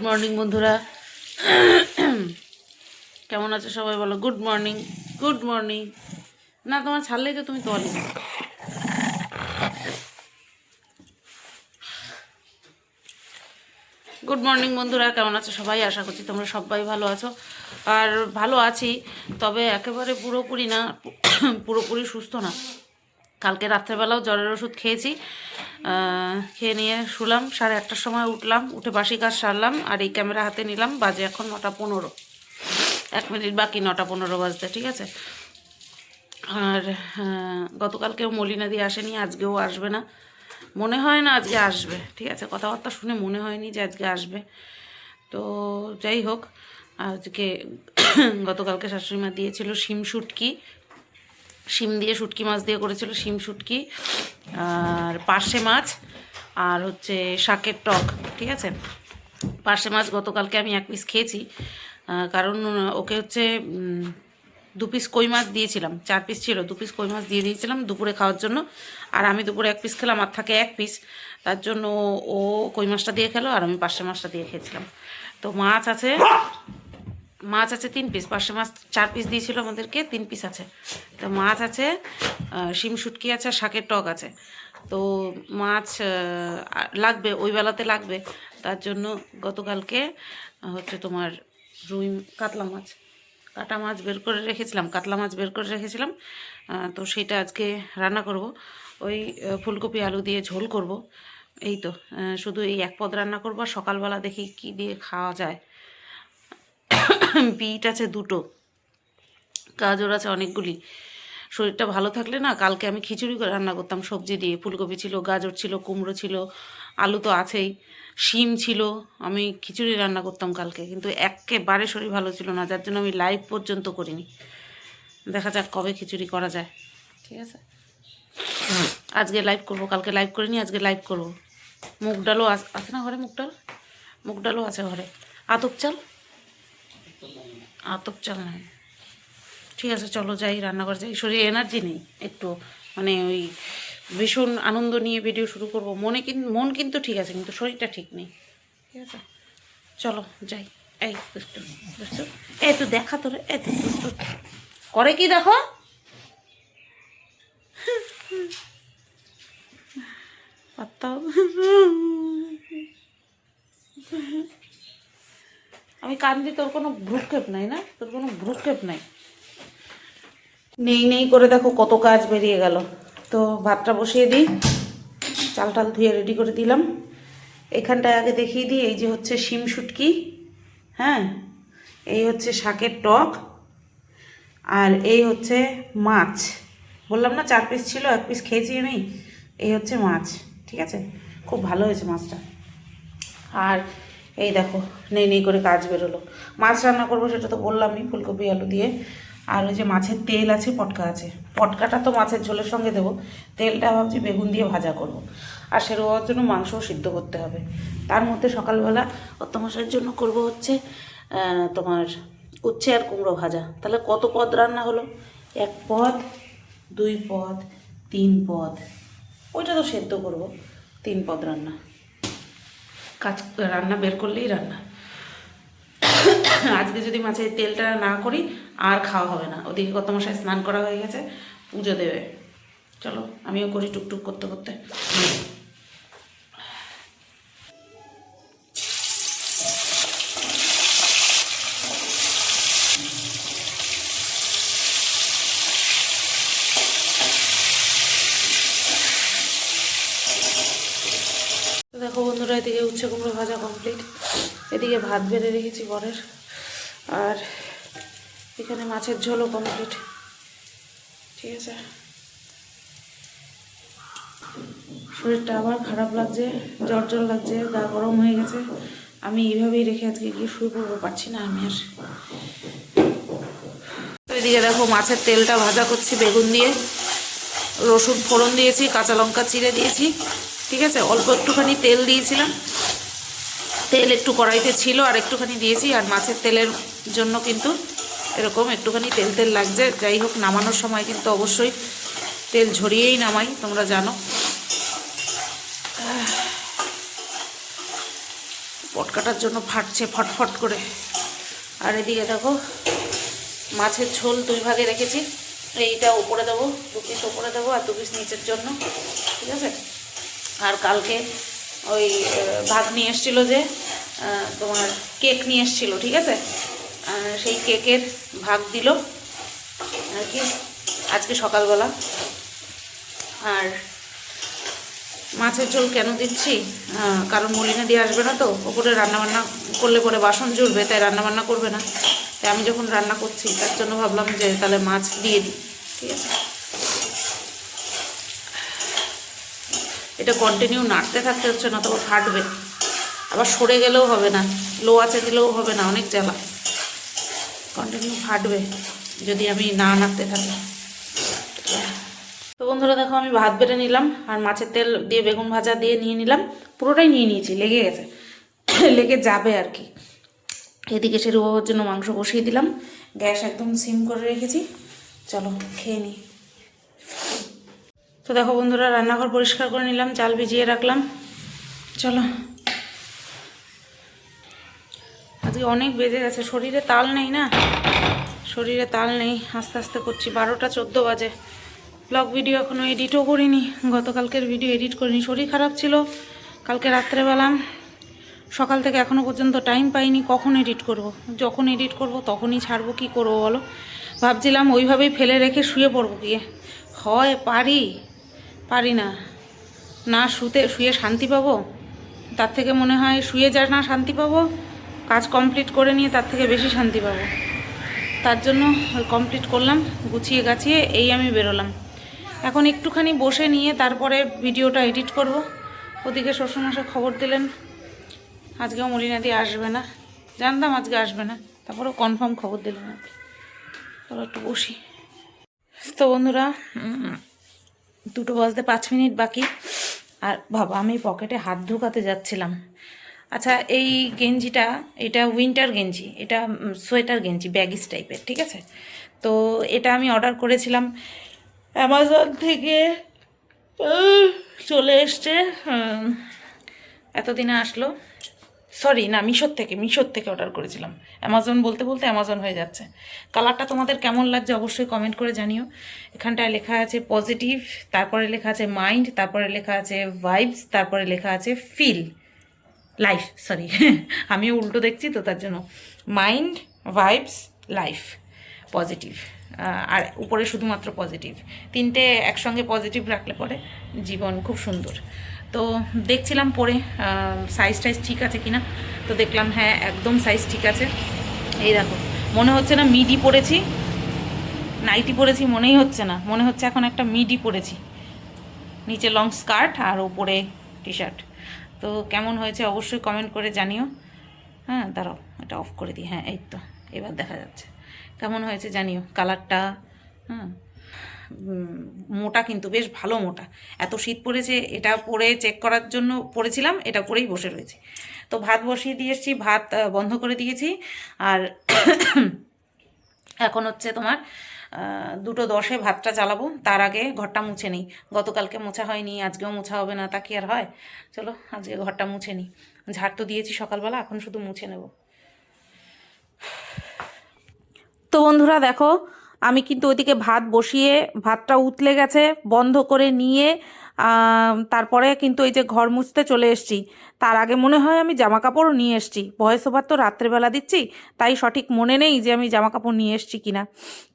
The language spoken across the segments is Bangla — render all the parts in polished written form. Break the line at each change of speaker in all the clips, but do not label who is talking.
মর্নিং বন্ধুরা, কেমন আছো সবাই? বলো গুড মর্নিং। গুড মর্নিং না, তোমার ছাড়লেই তো তুমি তোয়ালি। গুড মর্নিং বন্ধুরা, কেমন আছো সবাই? আশা করছি তোমরা সবাই ভালো আছো। আর ভালো আছি, তবে একেবারে পুরোপুরি না, পুরোপুরি সুস্থ না। কালকে রাত্রেবেলাও জ্বরের ওষুধ খেয়েছি, খেয়ে নিয়ে শুলাম। 8:30টার সময় উঠলাম, উঠে বাসি কাজ সারলাম, আর এই ক্যামেরা হাতে নিলাম। বাজে এখন 9:15, 1 মিনিট বাকি 9:15 বাজতে, ঠিক আছে। আর গতকালকেও মলিনা দিয়ে আসেনি, আজকেও আসবে না, মনে হয় না আজকে আসবে, ঠিক আছে। কথাবার্তা শুনে মনে হয়নি যে আজকে আসবে। তো যাই হোক, আজকে গতকালকে শাশুড়িমা দিয়েছিল শিম শুটকি, শিম দিয়ে শুটকি মাছ দিয়ে করেছিল শিম শুটকি, আর পার্শে মাছ, আর হচ্ছে শাকের টক, ঠিক আছে। পার্শে মাছ গতকালকে আমি 1 পিস খেয়েছি, কারণ ওকে হচ্ছে 2 পিস কই মাছ দিয়েছিলাম। 4 পিস ছিল, 2 পিস কই মাছ দিয়ে দিয়েছিলাম দুপুরে খাওয়ার জন্য। আর আমি দুপুরে 1 পিস খেলাম, আর থাকে 1 পিস, তার জন্য ও কই মাছটা দিয়ে খেলো, আর আমি পার্শে মাছটা দিয়ে খেয়েছিলাম। তো মাছ আছে 3 পিস, পার্শে মাছ 4 পিস দিয়েছিল আমাদেরকে, 3 পিস আছে। তো মাছ আছে, শিম শুটকি আছে, আর শাকের টক আছে। তো মাছ লাগবে, ওই বেলাতে লাগবে, তার জন্য গতকালকে হচ্ছে তোমার রুই কাতলা মাছ, কাটা মাছ বের করে রেখেছিলাম, কাতলা মাছ বের করে রেখেছিলাম। তো সেটা আজকে রান্না করব, ওই ফুলকপি আলু দিয়ে ঝোল করব। এই তো শুধু এই 1 পদ রান্না করব। আর সকালবেলা দেখি কি দিয়ে খাওয়া যায়। বিট আছে 2টো, গাজর আছে অনেকগুলি। শরীরটা ভালো থাকলে না, কালকে আমি খিচুড়ি করে রান্না করতাম সবজি দিয়ে। ফুলকপি ছিল, গাজর ছিল, কুমড়ো ছিল, আলু তো আছেই, শিম ছিল। আমি খিচুড়ি রান্না করতাম কালকে, কিন্তু একেবারে শরীর ভালো ছিল না, যার জন্য আমি লাইভ পর্যন্ত করিনি। দেখা যাক কবে খিচুড়ি করা যায়, ঠিক আছে। আজকে লাইভ করব, কালকে লাইভ করিনি, আজকে লাইভ করব। মুগ ডালও আছে না ঘরে, মুগ ডালও আছে ঘরে। আতপ চাল নাই, ঠিক আছে। চলো যাই, রান্না করে যাই। শরীরে এনার্জি নেই একটু, মানে ওই ভীষণ আনন্দ নিয়ে ভিডিও শুরু করব, মন কিন্তু ঠিক আছে, কিন্তু শরীরটা ঠিক নেই, ঠিক আছে। চলো যাই। এই দুষ্টু দুষ্টু, এই তো দেখা তোরে, এই তো দুষ্টু করে কি দেখো। পাত্তাও আমি কান্দি, তোর কোনো ভ্রুক্ষেপ নাই না, তোর কোনো ভ্রুক্ষেপ নাই। নেই করে দেখো কত কাজ বেরিয়ে গেল। তো ভাতটা বসিয়ে দিই, চাল টাল ধুয়ে রেডি করে দিলাম। এখানটায় আগে দেখিয়ে দিই, এই যে হচ্ছে শিম শুটকি, হ্যাঁ, এই হচ্ছে শাকের টক, আর এই হচ্ছে মাছ। বললাম না 4 পিস ছিল, 1 পিস খেয়েছি আমি। এই হচ্ছে মাছ, ঠিক আছে, খুব ভালো হয়েছে মাছটা। আর এই দেখো নেই করে কাজ বেরোলো। মাছ রান্না করবো সেটা তো বললামই, ফুলকপি আলু দিয়ে। আর ওই যে মাছের তেল আছে, পটকা আছে, পটকাটা তো মাছের ঝোলের সঙ্গে দেবো, তেলটা ভাবছি বেগুন দিয়ে ভাজা করব। আর সেরকম হওয়ার জন্য মাংসও সিদ্ধ করতে হবে। তার মধ্যে সকালবেলা অত্যমশাইয়ের জন্য করব হচ্ছে তোমার উচ্ছে আর কুমড়ো ভাজা। তাহলে কত পদ রান্না হলো? 1 পদ, 2 পদ, 3 পদ। ওইটা তো সেদ্ধ করব, 3 পদ রান্না। রান্না বের করলেই রান্না। আজকে যদি মাছের তেলটা না করি আর খাওয়া হবে না। ওদিকে কত মশাই স্নান করা হয়ে গেছে, পুজো দেবে। চলো আমিও করি টুকটুক করতে করতে। দেখো বন্ধুরা, এদিকে উচ্ছে কুমড়ো ভাজা কমপ্লিট, এদিকে ভাত বেড়ে রেখেছি পরের, আর এখানে মাছের ঝোলও কমপ্লিট, ঠিক আছে। শরীরটা আবার খারাপ লাগছে, জ্বর লাগছে, গা গরম হয়ে গেছে। আমি এইভাবেই রেখে আজকে গিয়ে শুয়ে পড়বো, পারছি না আমি আর। এদিকে দেখো মাছের তেলটা ভাজা করছি বেগুন দিয়ে, রসুন ফোড়ন দিয়েছি, কাঁচা লঙ্কা চিড়ে দিয়েছি, ঠিক আছে। অল্প একটুখানি তেল দিয়েছিলাম, তেল একটু কড়াইতে ছিল, আর একটুখানি দিয়েছি। আর মাছের তেলের জন্য কিন্তু এরকম একটুখানি তেল লাগছে। যাই হোক, নামানোর সময় কিন্তু অবশ্যই তেল ঝরিয়েই নামাই, তোমরা জানো। পটকাটার জন্য ফাটছে ফটফট করে। আর এদিকে দেখো মাছের ঝোল 2 ভাগে রেখেছি, এইটা উপরে দেবো, 2 পিস উপরে দেবো আর 2 পিস নিচের জন্য, ঠিক আছে। আর কালকে ওই ভাগ নিয়ে এসেছিলো যে তোমার কেক নিয়ে এসেছিলো, ঠিক আছে, সেই কেকের ভাগ দিল আর কি আজকে সকালবেলা। আর মাছের ঝোল কেন দিচ্ছি, কারণ মলিনা দিয়ে আসবে না, তো ওপরে রান্নাবান্না করলে পরে বাসন জুড়বে, তাই রান্নাবান্না করবে না। তাই আমি যখন রান্না করছি তার জন্য ভাবলাম যে তাহলে মাছ দিয়ে দিই, ঠিক আছে। এটা কন্টিনিউ নাড়তে থাকতে হচ্ছে, না তবে ফাটবে, আবার সরে গেলেও হবে না, লো আঁচে দিলেও হবে না, অনেক জ্বালা, কন্টিনিউ ফাটবে যদি আমি না নাড়তে থাকি। তো বন্ধুরা দেখো আমি ভাত বেড়ে নিলাম আর মাছের তেল দিয়ে বেগুন ভাজা দিয়ে নিয়ে নিলাম, পুরোটাই নিয়ে নিয়েছি, লেগে গেছে, লেগে যাবে আর কি। এদিকে সেরু বাবার জন্য মাংস বসিয়ে দিলাম, গ্যাস একদম সিম করে রেখেছি, চলো খেয়ে নিই। তো দেখো বন্ধুরা রান্নাঘর পরিষ্কার করে নিলাম, চাল ভিজিয়ে রাখলাম, চলো। আজকে অনেক বেজে গেছে, শরীরে তাল নেই না, শরীরে তাল নেই, আস্তে আস্তে করছি, 12টা 14 বাজে। ব্লগ ভিডিও এখনও এডিটও করিনি, গতকালকের ভিডিও এডিট করিনি, শরীর খারাপ ছিল কালকে রাত্রেবেলা, সকাল থেকে এখনও পর্যন্ত টাইম পাইনি। কখন এডিট করব, যখন এডিট করব তখনই ছাড়বো, কি করবো বলো। ভাবছিলাম ওইভাবেই ফেলে রেখে শুয়ে পড়বো, গিয়ে হয় পারি না, না শুয়ে শান্তি পাবো, তার থেকে মনে হয় শুয়ে যা না শান্তি পাবো, কাজ কমপ্লিট করে নিয়ে তার থেকে বেশি শান্তি পাবো। তার জন্য কমপ্লিট করলাম, গুছিয়ে গাছিয়ে এই আমি বেরোলাম। এখন একটুখানি বসে নিয়ে তারপরে ভিডিওটা এডিট করব। ওদিকে শ্বশুরমশাই খবর দিলেন আজকেও মলিনাদি আসবে না, জানতাম আজকে আসবে না, তারপরেও কনফার্ম খবর দিলেন আর কি। চলো একটু বসি। তো বন্ধুরা 2টো বাজতে 5 মিনিট বাকি, আর বাবা আমি পকেটে হাত ঢুকাতে যাচ্ছিলাম। আচ্ছা এই গেঞ্জিটা, এটা উইন্টার গেঞ্জি, এটা সোয়েটার গেঞ্জি ব্যাগিস টাইপের, ঠিক আছে। তো এটা আমি অর্ডার করেছিলাম অ্যামাজন থেকে, চলে এসছে, এতদিনে আসলো, সরি না মিশোর থেকে অর্ডার করেছিলাম, অ্যামাজন বলতে বলতে অ্যামাজন হয়ে যাচ্ছে। কালারটা তোমাদের কেমন লাগছে অবশ্যই কমেন্ট করে জানিও। এখানটায় লেখা আছে পজিটিভ, তারপরে লেখা আছে মাইন্ড, তারপরে লেখা আছে ভাইবস, তারপরে লেখা আছে ফিল লাইফ, সরি আমিও উল্টো দেখছি তো তার জন্য, মাইন্ড ভাইবস লাইফ পজিটিভ, আর উপরে শুধুমাত্র পজিটিভ, 3টে একসঙ্গে পজিটিভ রাখলে পরে জীবন খুব সুন্দর। তো দেখছিলাম পরে সাইজ টাইজ ঠিক আছে কিনা, তো দেখলাম হ্যাঁ একদম সাইজ ঠিক আছে। এই দেখো মনে হচ্ছে না মিডি পরেছি, নাইটি পরেছি মনেই হচ্ছে না, মনে হচ্ছে এখন একটা মিডি পরেছি, নিচে লং স্কার্ট আর উপরে টি শার্ট। তো কেমন হয়েছে অবশ্যই কমেন্ট করে জানিও। হ্যাঁ দাঁড়াও এটা অফ করে দিই, হ্যাঁ এই তো এবার দেখা যাচ্ছে, কেমন হয়েছে জানিও কালারটা। হ্যাঁ মোটা কিন্তু বেশ ভালো মোটা, এত শীত পড়েছে, এটা পরে চেক করার জন্য পরেছিলাম, এটা পরেই বসে রয়েছি। তো ভাত বসিয়ে দিয়ে এসেছি, ভাত বন্ধ করে দিয়েছি, আর এখন হচ্ছে তোমার 2:10 ভাতটা চালাবো, তার আগে ঘরটা মুছে নিই, গতকালকে মোছা হয়নি, আজকেও মোছা হবে না, তা কি আর হয়। চলো আজকে ঘরটা মুছে নিই, ঝাড় তো দিয়েছি সকালবেলা, এখন শুধু মুছে নেব। তো বন্ধুরা দেখো আমি কিন্তু ওইদিকে ভাত বসিয়ে, ভাতটা উতলে গেছে, বন্ধ করে নিয়ে তারপরে কিন্তু এই যে ঘর মুছতে চলে এসেছি। তার আগে মনে হয় আমি জামা কাপড়ও নিয়ে এসেছি, ভয়েস ওভার তো রাত্রেবেলা দিচ্ছি, তাই সঠিক মনে নেই যে আমি জামা কাপড় নিয়ে এসেছি কিনা।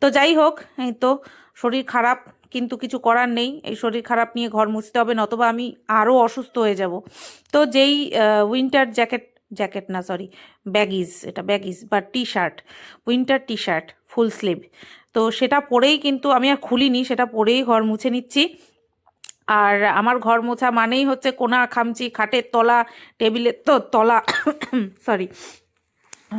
তো যাই হোক, এই তো শরীর খারাপ, কিন্তু কিছু করার নেই, এই শরীর খারাপ নিয়ে ঘর মুছতে হবে, নতবা আমি আরও অসুস্থ হয়ে যাব। তো যেই উইন্টার জ্যাকেট না সরি ব্যাগিজ, এটা ব্যাগিজ বা T shirt, winter T shirt full sleeve, তো সেটা পরেই কিন্তু আমি আর খুলিনি, সেটা পরেই ঘর মুছে নিচ্ছি। আর আমার ঘর মোছা মানেই হচ্ছে কোনা খামচি, খাটের তলা, টেবিলের তলা সরি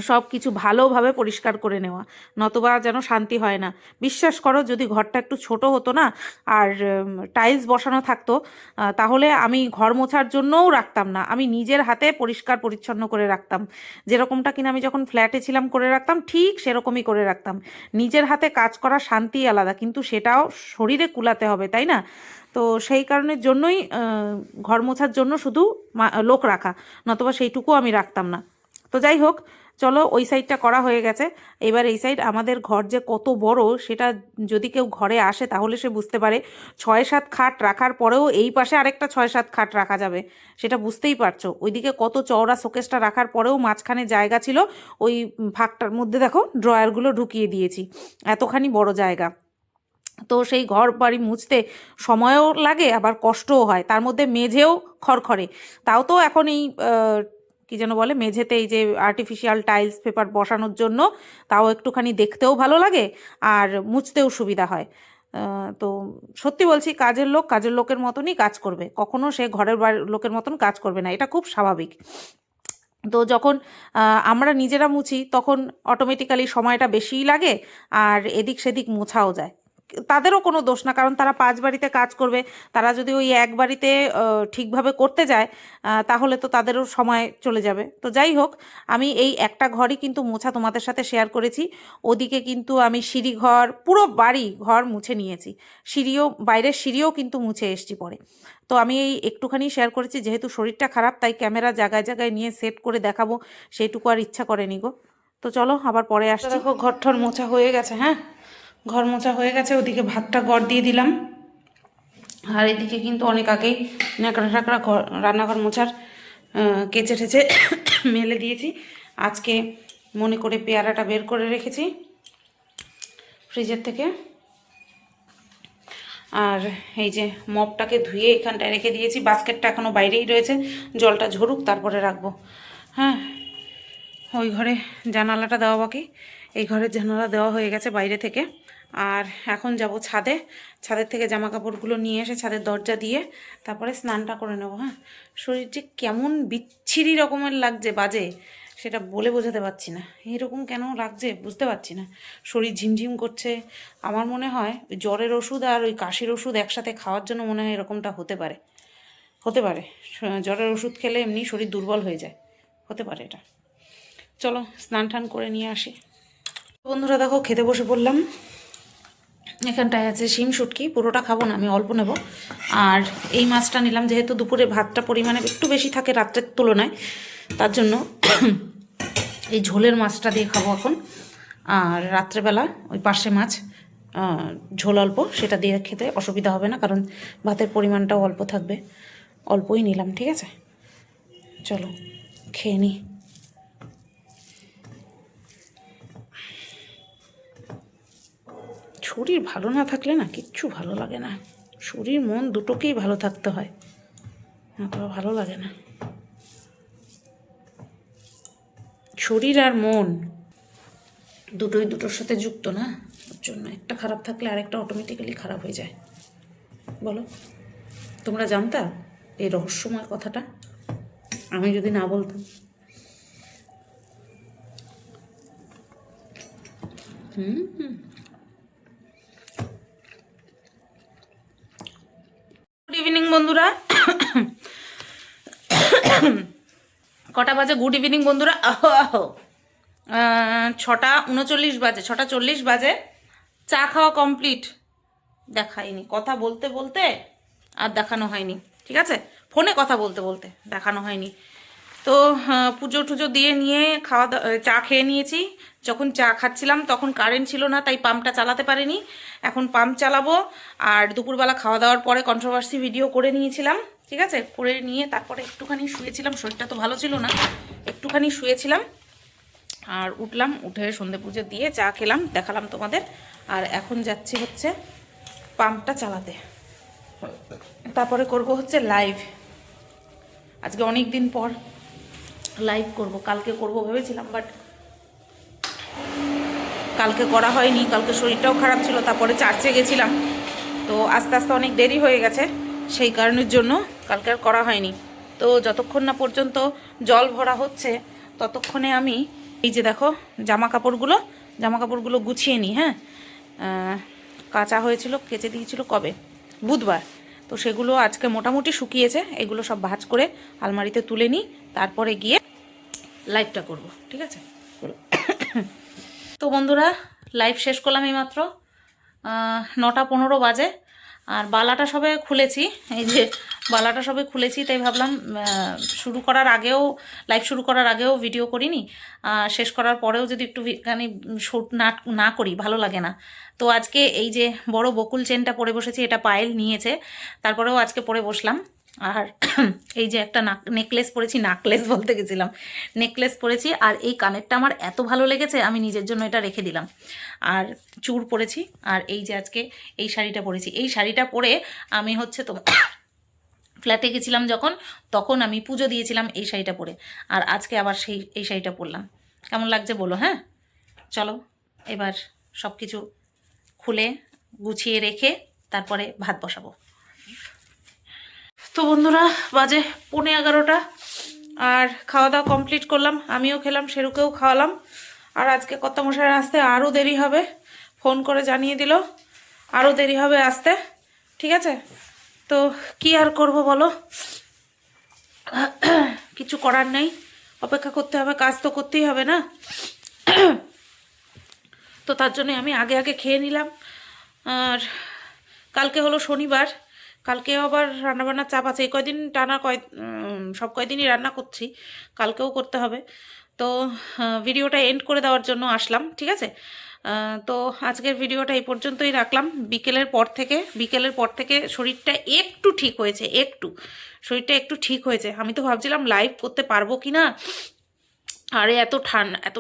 সব কিছু ভালোভাবে পরিষ্কার করে নেওয়া, নতবা যেন শান্তি হয় না। বিশ্বাস করো, যদি ঘরটা একটু ছোট হতো না আর টাইলস বসানো থাকতো, তাহলে আমি ঘর মোছার জন্যও রাখতাম না, আমি নিজের হাতে পরিষ্কার পরিচ্ছন্ন করে রাখতাম। যেরকমটা কিনা আমি যখন ফ্ল্যাটে ছিলাম করে রাখতাম, ঠিক সেরকমই করে রাখতাম। নিজের হাতে কাজ করা শান্তি আলাদা, কিন্তু সেটাও শরীরে কুলাতে হবে, তাই না? তো সেই কারণের জন্যই ঘর মোছার জন্য শুধু লোক রাখা, নতবা সেইটুকু আমি রাখতাম না। তো যাই হোক, চলো ওই সাইডটা করা হয়ে গেছে। এবার এই সাইড, আমাদের ঘর যে কত বড় সেটা যদি কেউ ঘরে আসে তাহলে সে বুঝতে পারে। 6-7 খাট রাখার পরেও এই পাশে আরেকটা 6-7 খাট রাখা যাবে, সেটা বুঝতেই পারছো। ওইদিকে কত চওড়া শোকেসটা রাখার পরেও মাঝখানে জায়গা ছিল, ওই ভাগটার মধ্যে দেখো ড্রয়ারগুলো ঢুকিয়ে দিয়েছি, এতখানি বড় জায়গা। তো সেই ঘর বাড়ি মুছতে সময়ও লাগে, আবার কষ্টও হয়, তার মধ্যে মেঝেও খড়খড়ে। তাও তো এখন এই কি যেন বলে, মেঝেতে এই যে আর্টিফিশিয়াল টাইলস পেপার বসানোর জন্য তাও একটুখানি দেখতেও ভালো লাগে আর মুছতেও সুবিধা হয়। তো সত্যি বলছি, কাজের লোক কাজের লোকের মতনই কাজ করবে, কখনো সে ঘরের লোকের মতন কাজ করবে না, এটা খুব স্বাভাবিক। তো যখন আমরা নিজেরা মুছি তখন অটোমেটিক্যালি সময়টা বেশিই লাগে, আর এদিক সেদিক মোছাও যায়। তাদেরও কোনো দোষ না, কারণ তারা 5 বাড়িতে কাজ করবে, তারা যদি ওই এক বাড়িতে ঠিকভাবে করতে যায় তাহলে তো তাদেরও সময় চলে যাবে। তো যাই হোক, আমি এই একটা ঘরই কিন্তু মোছা তোমাদের সাথে শেয়ার করেছি। ওদিকে কিন্তু আমি সিঁড়ি ঘর, পুরো বাড়ি ঘর মুছে নিয়েছি, সিঁড়িও, বাইরের সিঁড়িও কিন্তু মুছে এসছি পরে। তো আমি এই একটুখানি শেয়ার করেছি, যেহেতু শরীরটা খারাপ তাই ক্যামেরা জায়গায় জায়গায় নিয়ে সেট করে দেখাবো সেইটুকু আর ইচ্ছা করেনি গো। তো চলো আবার পরে আসছি। দেখো ঘর ঠর মোছা হয়ে গেছে, হ্যাঁ ঘর মোছা হয়ে গেছে। ওদিকে ভাতটা গড় দিয়ে দিলাম, আর এদিকে কিন্তু অনেক আগেই ন্যাকড়া টাকড়া রান্নাঘর মোছার কেচে ঠেচে মেলে দিয়েছি। আজকে মনে করে পেয়ারাটা বের করে রেখেছি ফ্রিজের থেকে, আর এই যে মপটাকে ধুয়ে এখানটায় রেখে দিয়েছি, বাস্কেটটা এখনও বাইরেই রয়েছে, জলটা ঝরুক তারপরে রাখবো। হ্যাঁ, ওই ঘরে জানালাটা দেওয়া বাকি, এই ঘরের জানালা দেওয়া হয়ে গেছে বাইরে থেকে। আর এখন যাব ছাদে, ছাদের থেকে জামা কাপড়গুলো নিয়ে এসে ছাদের দরজা দিয়ে তারপরে স্নানটা করে নেবো। হ্যাঁ, শরীর যে কেমন বিচ্ছিরি রকমের লাগছে, বাজে, সেটা বলে বোঝাতে পারছি না। এরকম কেন লাগছে বুঝতে পারছি না, শরীর ঝিমঝিম করছে। আমার মনে হয় ওই জ্বরের ওষুধ আর ওই কাশির ওষুধ একসাথে খাওয়ার জন্য মনে হয় এরকমটা হতে পারে, হতে পারে। জ্বরের ওষুধ খেলে এমনি শরীর দুর্বল হয়ে যায়, হতে পারে এটা। চলো স্নান টান করে নিয়ে আসি। বন্ধুরা দেখো, খেতে বসে পড়লাম। এখানটায় আছে শিম শুটকি, পুরোটা খাবো না, আমি অল্প নেব। আর এই মাছটা নিলাম, যেহেতু দুপুরে ভাতটা পরিমাণে একটু বেশি থাকে রাত্রের তুলনায়, তার জন্য এই ঝোলের মাছটা দিয়ে খাবো এখন। আর রাত্রেবেলা ওই পার্শে মাছ ঝোল অল্প, সেটা দিয়ে খেতে অসুবিধা হবে না, কারণ ভাতের পরিমাণটাও অল্প থাকবে। অল্পই নিলাম, ঠিক আছে। চলো খেয়ে নিই। শরীর ভালো না থাকলে না কিচ্ছু ভালো লাগে না, শরীর মন দুটোকেই ভালো থাকতে হয়, না তো ভালো লাগে না। শরীর আর মন দুটোই দুটোর সাথে যুক্ত না, ওর জন্য একটা খারাপ থাকলে আরেকটা অটোমেটিক্যালি খারাপ হয়ে যায়। বলো, তোমরা জানতা এই রহস্যময় কথাটা? আমি যদি না বলতাম। গুড ইভিনিং বন্ধুরা। কটা বাজে? গুড ইভিনিং বন্ধুরা। 6:39 বাজে, 6:40 বাজে। চা খাওয়া কমপ্লিট। দেখাইনি, কথা বলতে বলতে আর দেখানো হয়নি, ঠিক আছে, ফোনে কথা বলতে বলতে দেখানো হয়নি। তো পুজো টুজো দিয়ে নিয়ে চা খেয়ে নিয়েছি। যখন চা খাচ্ছিলাম তখন কারেন্ট ছিল না, তাই পাম্পটা চালাতে পারিনি। এখন পাম্প চালাবো। আর দুপুরবেলা খাওয়া দাওয়ার পরে কন্ট্রোভার্সি ভিডিও করে নিয়েছিলাম, ঠিক আছে, করে নিয়ে তারপরে একটুখানি শুয়েছিলাম, শরীরটা তো ভালো ছিল না, একটুখানি শুয়েছিলাম। আর উঠলাম, উঠে সন্ধে পুজো দিয়ে চা খেলাম, দেখালাম তোমাদের। আর এখন যাচ্ছি হচ্ছে পাম্পটা চালাতে, তারপরে করব হচ্ছে লাইভ। আজকে অনেক দিন পর লাইভ করব, কালকে করব ভেবেছিলাম, বাট কালকে করা হয়নি, কালকে শরীরটাও খারাপ ছিল, তারপরে চার্চে গেছিলাম, তো আস্তে আস্তে অনেক দেরি হয়ে গেছে, সেই কারণের জন্য কালকে আর করা হয়নি। তো যতক্ষণ না পর্যন্ত জল ভরা হচ্ছে ততক্ষণে আমি এই যে দেখো জামা কাপড়গুলো গুছিয়ে নিই। হ্যাঁ, কাঁচা হয়েছিল, কেচে দিয়েছিল কবে, বুধবার। তো সেগুলো আজকে মোটামুটি শুকিয়েছে। এগুলো সব ভাঁজ করে আলমারিতে তুলে নিই, তারপরে গিয়ে লাইভটা করব, ঠিক আছে? তো বন্ধুরা, লাইভ শেষ করলাম এইমাত্র, 9:15 বাজে। আর বালাটা সবে খুলেছি, এই যে বালাটা সবে খুলেছি, তাই ভাবলাম লাইভ শুরু করার আগেও ভিডিও করিনি, শেষ করার পরেও যদি একটু খানি শ্যুট না করি ভালো লাগে না। তো আজকে এই যে বড় বকুল চেনটা পরে বসেছি, এটা পায়েল নিয়েছে, তারপরেও আজকে পরে বসলাম। আর এই যে একটা নেকলেস পরেছি, নাকলেস বলতে গেছিলাম, নেকলেস পরেছি। আর এই কানেরটা আমার এত ভালো লেগেছে, আমি নিজের জন্য এটা রেখে দিলাম। আর চূড় পরেছি, আর এই যে আজকে এই শাড়িটা পরেছি। এই শাড়িটা পরে আমি হচ্ছে তো ফ্ল্যাটে গেছিলাম যখন, তখন আমি পুজো দিয়েছিলাম এই শাড়িটা পরে। আর আজকে আবার এই শাড়িটা পরলাম। কেমন লাগছে বলো? হ্যাঁ, চলো এবার সব কিছু খুলে গুছিয়ে রেখে তারপরে ভাত বসাবো। তো বন্ধুরা, বাজে 11:15, আর খাওয়া দাওয়া কমপ্লিট করলাম, আমিও খেলাম, শেরুকেও খাওয়ালাম। আর আজকে কর্তামশাইয়ের আসতে আরও দেরি হবে, ফোন করে জানিয়ে দিল আরও দেরি হবে আসতে, ঠিক আছে? তো কি আর করব বলো, কিছু করার নেই, অপেক্ষা করতে হবে, কাজ তো করতেই হবে না। তো তার জন্য আমি আগে আগে খেয়ে নিলাম। আর কালকে হলো শনিবার, কালকেও আবার রান্নাবান্নার চাপ আছে। এই কয়দিন টানা সব কয়দিনই রান্না করছি, কালকেও করতে হবে। তো ভিডিওটা এন্ড করে দেওয়ার জন্য আসলাম, ঠিক আছে? তো আজকের ভিডিওটা এই পর্যন্তই রাখলাম। বিকেলের পর থেকে শরীরটা একটু ঠিক হয়েছে, শরীরটা একটু ঠিক হয়েছে। আমি তো ভাবছিলাম লাইভ করতে পারবো কি না, আরে এত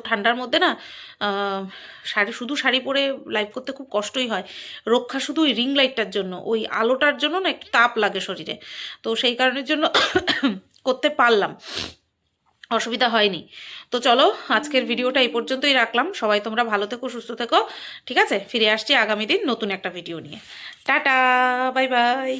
ঠান্ডার মধ্যে না শুধু শাড়ি পরে লাইভ করতে খুব কষ্টই হয়। রক্ষা শুধু ওই রিং লাইটটার জন্য, ওই আলোটার জন্য না একটু তাপ লাগে শরীরে, তো সেই কারণের জন্য করতে পারলাম, অসুবিধা হয়নি। তো চলো আজকের ভিডিওটা এই পর্যন্তই রাখলাম। সবাই তোমরা ভালো থেকো, সুস্থ থেকো, ঠিক আছে? ফিরে আসছি আগামী দিন নতুন একটা ভিডিও নিয়ে। Tata, bye bye.